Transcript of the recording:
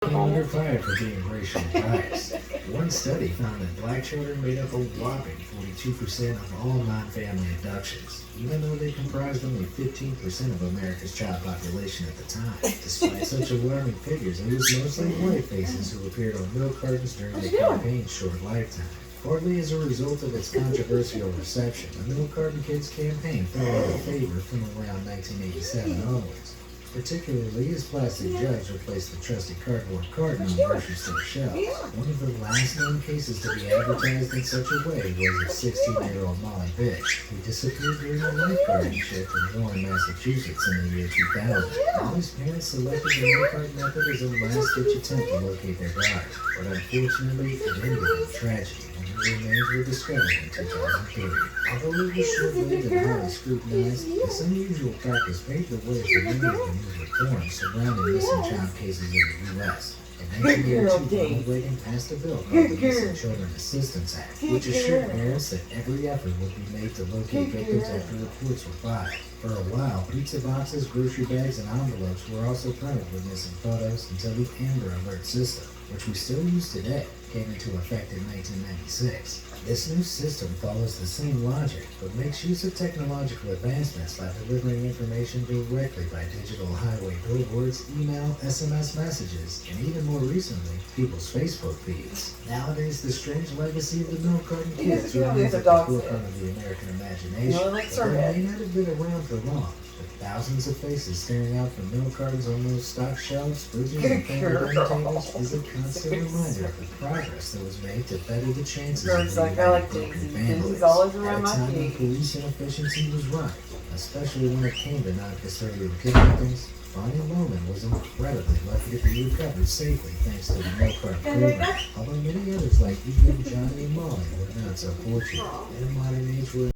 Came under fire for being racially biased. One study found that black children made up a whopping 42% of all non-family abductions, even though they comprised only 15% of America's child population at the time. Despite such alarming figures, it was mostly white faces who appeared on milk cartons during the campaign's short lifetime. Partly as a result of its controversial reception, the Milk Carton Kids campaign fell out of favor from around 1987 onwards, particularly as plastic jugs replaced the trusty cardboard carton on grocery store shelves. One of the last known cases to be advertised in such a way was a 16-year-old Molly Bitch, who disappeared during a lifeguarding shift in Warren, Massachusetts in the year 2000. Molly's parents selected the milk carton method as a last-ditch attempt to locate their daughter, but unfortunately it ended in tragedy. The remains were discovered in 2003. Although it was short-lived and highly scrutinized, this unusual practice paved the way for many of the new reforms surrounding missing child cases in the U.S. In 1982, Ronald Reagan passed a bill called the Missing Children Assistance Act, which assured parents that every effort would be made to locate victims after reports were filed. For a while, pizza boxes, grocery bags, and envelopes were also printed with missing photos until the Amber Alert system, which we still use today, came into effect in 1996. This new system follows the same logic, but makes use of technological advancements by delivering information directly by digital highway billboards, email, SMS messages, and even more recently, people's Facebook feeds. Nowadays, the strange legacy of the Milk Carton Kids remains at the forefront of the American imagination, but they may not have been around for long. With thousands of faces staring out from milk cartons on those stock shelves, fridges, and family dining tables is a constant reminder of the progress that was made to better the chances of broken families. At a time when police inefficiency was rife, especially when it came to non-custodial kidnappings, Bonnie Loman was incredibly lucky to be recovered safely thanks to the milk carton program, although many others like Ethan, Johnny, and Molly were not so fortunate. In a modern age where